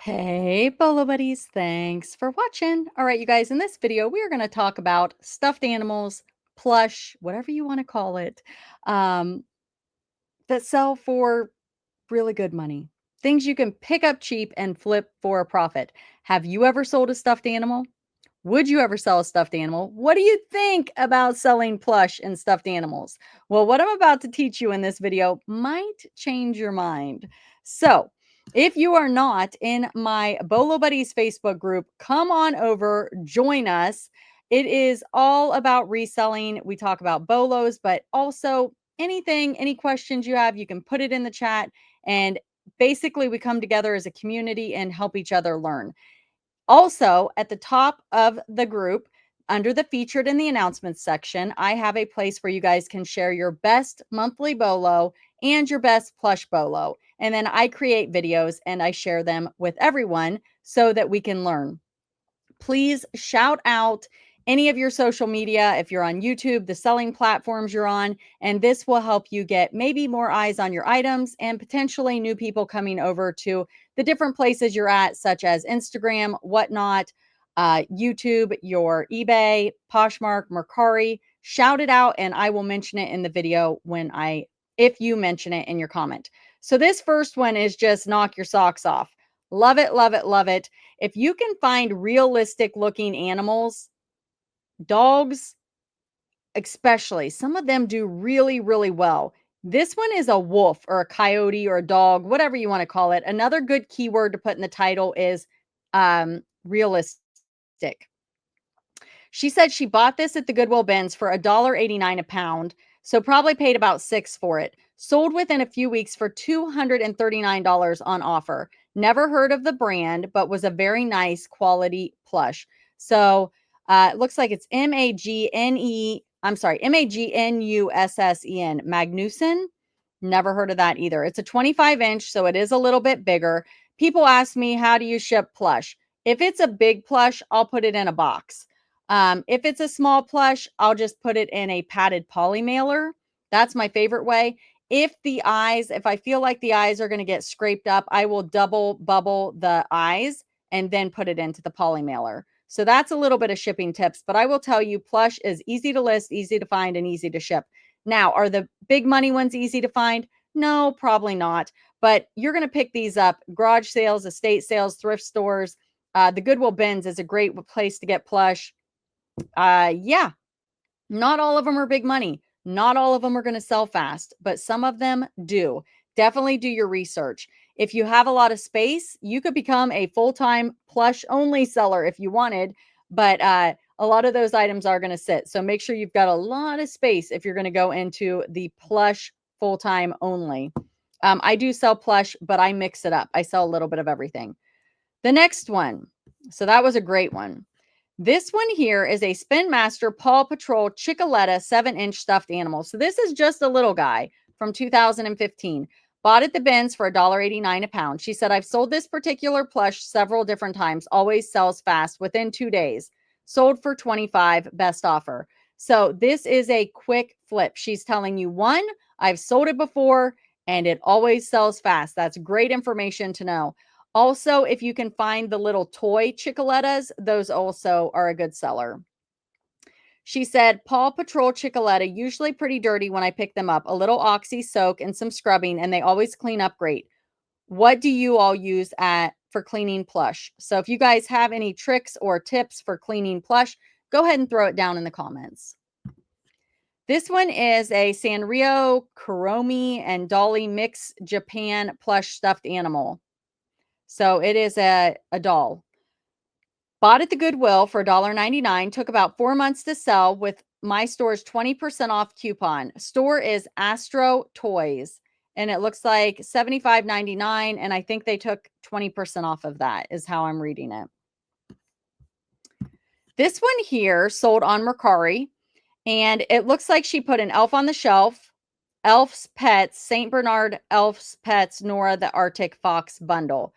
Hey, Bolo buddies, thanks for watching. All right, you guys, in this video, we are going to talk about stuffed animals, plush, whatever you want to call it, um, that sell for really good money. Things you can pick up cheap and flip for a profit. Have you ever sold a stuffed animal? Would you ever sell a stuffed animal? What do you think about selling plush and stuffed animals? Well, what I'm about to teach you in this video might change your mind. So, if you are not in my Bolo Buddies Facebook group, come on over, join us. It is all about reselling. We talk about bolos, but also anything, any questions you have, you can put it in the chat. And basically, we come together as a community and help each other learn. Also, at the top of the group, under the featured in the announcements section, I have a place where you guys can share your best monthly bolo and your best plush bolo. And then I create videos and I share them with everyone so that we can learn. Please shout out any of your social media if you're on YouTube, the selling platforms you're on, and this will help you get maybe more eyes on your items and potentially new people coming over to the different places you're at, such as Instagram, whatnot, YouTube, your eBay, Poshmark, Mercari. Shout it out, and I will mention it in the video if you mention it in your comment. So this first one is just knock your socks off. Love it, love it, love it. If you can find realistic looking animals, dogs, especially, some of them do really, really well. This one is a wolf or a coyote or a dog, whatever you want to call it. Another good keyword to put in the title is realistic. She said she bought this at the Goodwill BINS for $1.89 a pound, so probably paid about $6 for it. Sold within a few weeks for $239 on offer. Never heard of the brand, but was a very nice quality plush. So it looks like it's Magnussen. Magnussen. Never heard of that either. It's a 25-inch, so it is a little bit bigger. People ask me, how do you ship plush? If it's a big plush, I'll put it in a box. If it's a small plush, I'll just put it in a padded PolyMailer. That's my favorite way. If I feel like the eyes are going to get scraped up, I will double bubble the eyes and then put it into the PolyMailer. So that's a little bit of shipping tips, but I will tell you, plush is easy to list, easy to find, and easy to ship. Now, are the big money ones easy to find? No, probably not. But you're going to pick these up. Garage sales, estate sales, thrift stores. The Goodwill BINS is a great place to get plush. Yeah, not all of them are big money. Not all of them are going to sell fast, but some of them do. Definitely do your research. If you have a lot of space, you could become a full-time plush only seller if you wanted, but a lot of those items are going to sit. So make sure you've got a lot of space if you're going to go into the plush full-time only. I do sell plush, but I mix it up. I sell a little bit of everything. The next one. So that was a great one. This one here is a Spin Master Paw Patrol Chickaletta 7-inch stuffed animal. So this is just a little guy from 2015. Bought at the BINS for $1.89 a pound. She said, I've sold this particular plush several different times. Always sells fast within 2 days. Sold for $25, best offer. So this is a quick flip. She's telling you, one, I've sold it before and it always sells fast. That's great information to know. Also, if you can find the little toy Chickalettas, those also are a good seller. She said, Paw Patrol Chickaletta, usually pretty dirty when I pick them up. A little oxy soak and some scrubbing, and they always clean up great. What do you all use for cleaning plush? So if you guys have any tricks or tips for cleaning plush, go ahead and throw it down in the comments. This one is a Sanrio, Kuromi, and Dolly Mix Japan plush stuffed animal. So it is a doll. Bought at the Goodwill for $1.99. Took about 4 months to sell with my store's 20% off coupon. Store is Astro Toys. And it looks like $75.99. And I think they took 20% off of that is how I'm reading it. This one here sold on Mercari. And it looks like she put an elf on the shelf, Elf's Pets, St. Bernard Elf's Pets, Nora the Arctic Fox bundle.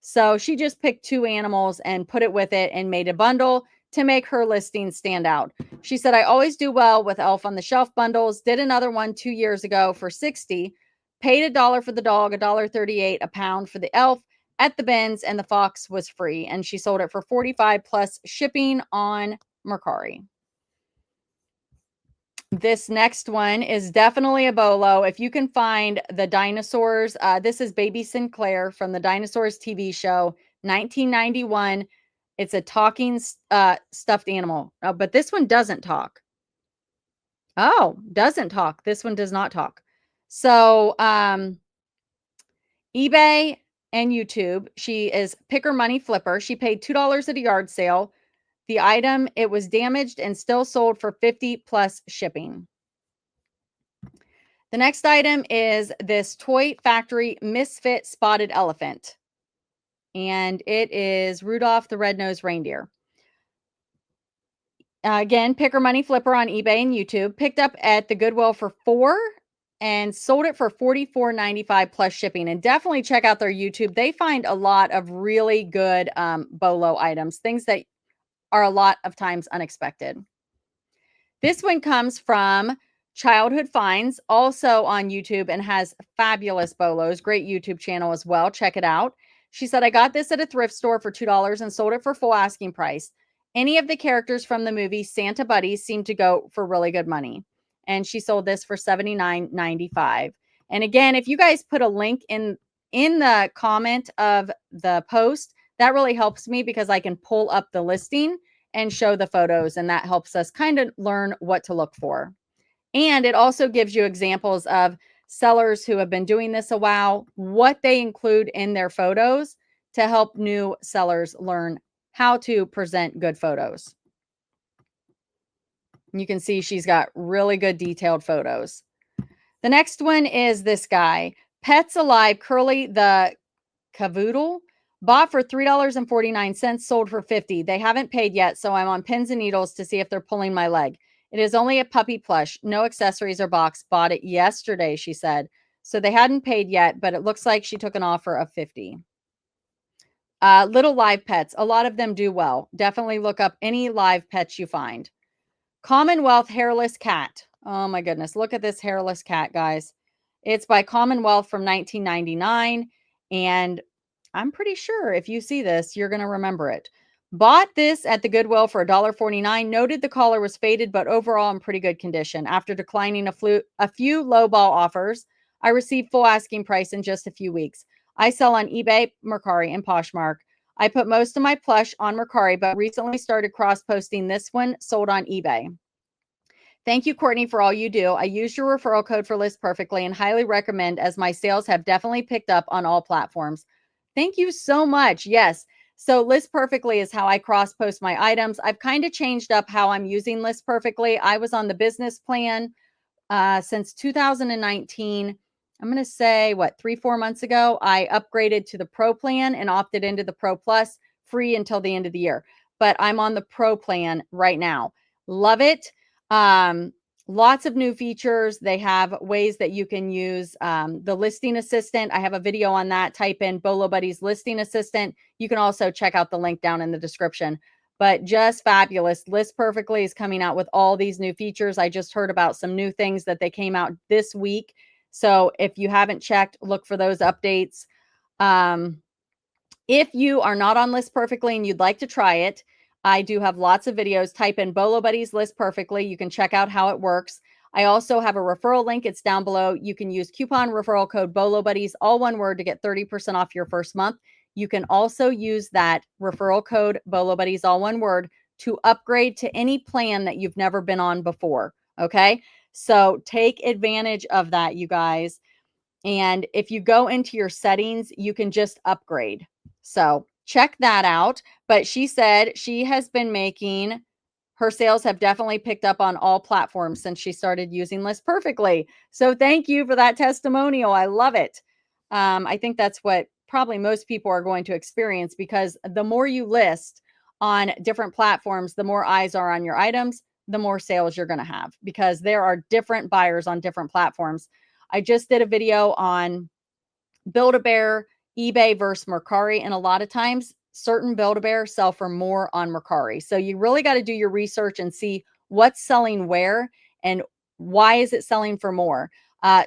So she just picked 2 animals and put it with it and made a bundle to make her listing stand out. She said, I always do well with Elf on the Shelf bundles. Did another one 2 years ago for $60. Paid $1 for the dog, $1.38 a pound for the elf. at the BINS, and the Fox was free. And she sold it for $45 plus shipping on Mercari. This next one is definitely a BOLO. If you can find the dinosaurs, this is Baby Sinclair from the Dinosaurs TV show, 1991. It's a talking stuffed animal, but this one doesn't talk. Oh, doesn't talk. This one does not talk. So eBay and YouTube. She is Picker Money Flipper. She paid $2 at a yard sale. The item, it was damaged and still sold for $50 plus shipping. The next item is this Toy Factory Misfit Spotted Elephant. And it is Rudolph the Red-Nosed Reindeer. Again, Picker Money Flipper on eBay and YouTube. Picked up at the Goodwill for $4 and sold it for $44.95 plus shipping. And definitely check out their YouTube. They find a lot of really good BOLO items, things that are a lot of times unexpected. This one comes from Childhood Finds, also on YouTube, and has fabulous BOLOs. Great YouTube channel as well. Check it out. She said, I got this at a thrift store for $2 and sold it for full asking price. Any of the characters from the movie Santa Buddies seem to go for really good money. And she sold this for $79.95. And again, if you guys put a link in the comment of the post, that really helps me because I can pull up the listing and show the photos, and that helps us kind of learn what to look for. And it also gives you examples of sellers who have been doing this a while, what they include in their photos to help new sellers learn how to present good photos. You can see she's got really good detailed photos. The next one is this guy, Pets Alive Curly the Cavoodle. Bought for $3.49, sold for $50. They haven't paid yet, so I'm on pins and needles to see if they're pulling my leg. It is only a puppy plush, no accessories or box. Bought it yesterday, she said. So they hadn't paid yet, but it looks like she took an offer of $50. Little live pets. A lot of them do well. Definitely look up any live pets you find. Commonwealth Hairless Cat. Oh my goodness. Look at this hairless cat, guys. It's by Commonwealth from 1999. And I'm pretty sure if you see this, you're going to remember it. Bought this at the Goodwill for $1.49. Noted the collar was faded, but overall in pretty good condition. After declining a few lowball offers, I received full asking price in just a few weeks. I sell on eBay, Mercari, and Poshmark. I put most of my plush on Mercari, but recently started cross-posting this one sold on eBay. Thank you, Courtney, for all you do. I used your referral code for List Perfectly and highly recommend, as my sales have definitely picked up on all platforms. Thank you so much. Yes. So List Perfectly is how I cross post my items. I've kind of changed up how I'm using List Perfectly. I was on the business plan since 2019. I'm going to say 3-4 months ago, I upgraded to the Pro plan and opted into the Pro Plus, free until the end of the year. But I'm on the Pro plan right now. Love it. Lots of new features. They have ways that you can use the listing assistant. I have a video on that. Type in BOLO Buddies listing assistant. You can also check out the link down in the description. But just fabulous. List Perfectly is coming out with all these new features. I just heard about some new things that they came out this week. So if you haven't checked, look for those updates. If you are not on List Perfectly and you'd like to try it, I do have lots of videos. Type in BOLO Buddies List Perfectly. You can check out how it works. I also have a referral link. It's down below. You can use coupon referral code BOLO Buddies, all one word, to get 30% off your first month. You can also use that referral code BOLO Buddies, all one word, to upgrade to any plan that you've never been on before. Okay. So take advantage of that, you guys. And if you go into your settings, you can just upgrade. So check that out. But she said she has been making, her sales have definitely picked up on all platforms since she started using List Perfectly. So thank you for that testimonial. I love it. I think that's what probably most people are going to experience, because the more you list on different platforms, the more eyes are on your items, the more sales you're going to have, because there are different buyers on different platforms. I just did a video on Build-A-Bear, eBay versus Mercari, and a lot of times certain Build-A-Bear sell for more on Mercari. So you really got to do your research and see what's selling where and why is it selling for more.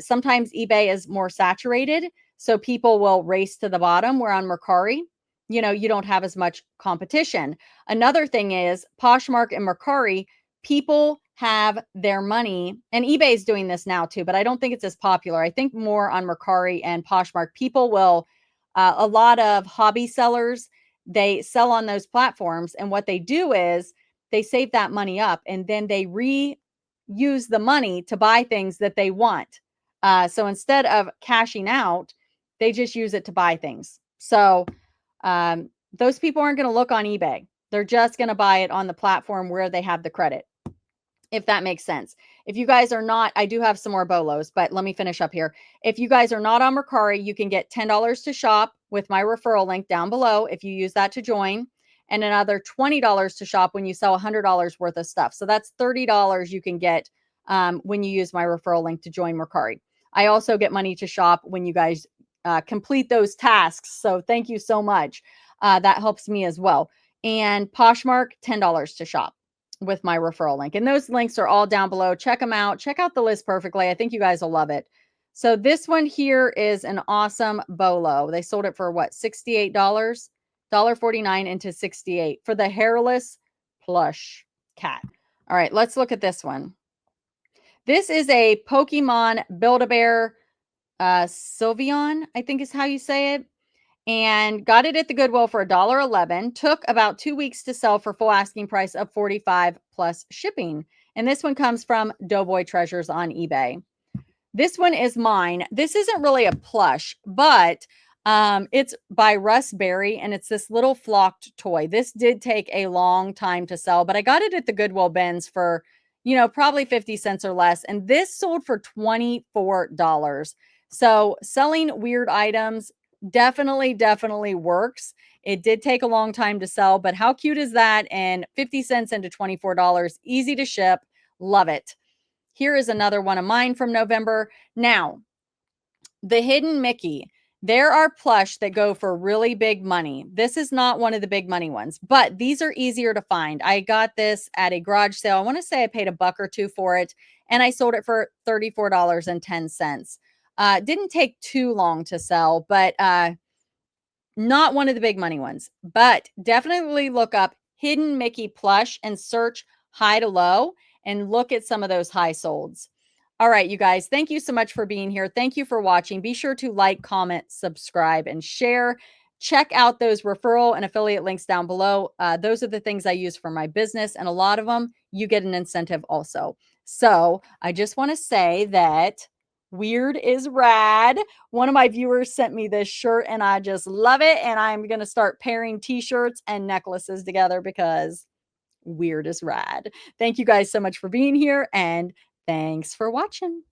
Sometimes eBay is more saturated. So people will race to the bottom, where on Mercari, you don't have as much competition. Another thing is Poshmark and Mercari, people have their money, and eBay is doing this now too, but I don't think it's as popular. I think more on Mercari and Poshmark. People will, a lot of hobby sellers, they sell on those platforms. And what they do is they save that money up and then they reuse the money to buy things that they want. So instead of cashing out, they just use it to buy things. So those people aren't going to look on eBay. They're just going to buy it on the platform where they have the credit, if that makes sense. If you guys are not, I do have some more BOLOs, but let me finish up here. If you guys are not on Mercari, you can get $10 to shop with my referral link down below if you use that to join, and another $20 to shop when you sell $100 worth of stuff. So that's $30 you can get when you use my referral link to join Mercari. I also get money to shop when you guys complete those tasks. So thank you so much. That helps me as well. And Poshmark, $10 to shop with my referral link. And those links are all down below. Check them out. Check out the list perfectly. I think you guys will love it. So this one here is an awesome BOLO. They sold it for what? $68, $1.49 into 68 for the hairless plush cat. All right, let's look at this one. This is a Pokemon Build-A-Bear Sylveon, I think is how you say it. And got it at the Goodwill for $1.11. Took about 2 weeks to sell for full asking price of $45 plus shipping. And this one comes from Doughboy Treasures on eBay. This one is mine. This isn't really a plush, but it's by Russ Berry, and it's this little flocked toy. This did take a long time to sell, but I got it at the Goodwill bins for, probably 50 cents or less. And this sold for $24. So selling weird items definitely works. It did take a long time to sell, but how cute is that? And 50 cents into $24, easy to ship. Love it. Here is another one of mine from November. Now, the Hidden Mickey. There are plush that go for really big money. This is not one of the big money ones, but these are easier to find. I got this at a garage sale. I want to say I paid $1 or $2 for it, and I sold it for $34.10. Didn't take too long to sell, but not one of the big money ones. But definitely look up Hidden Mickey plush and search high to low and look at some of those high solds. All right, you guys, thank you so much for being here. Thank you for watching. Be sure to like, comment, subscribe, and share. Check out those referral and affiliate links down below. Those are the things I use for my business, and a lot of them, you get an incentive also. So I just want to say that weird is rad. One of my viewers sent me this shirt, and I just love it, and I'm going to start pairing t-shirts and necklaces together because weird is rad. Thank you guys so much for being here, and thanks for watching.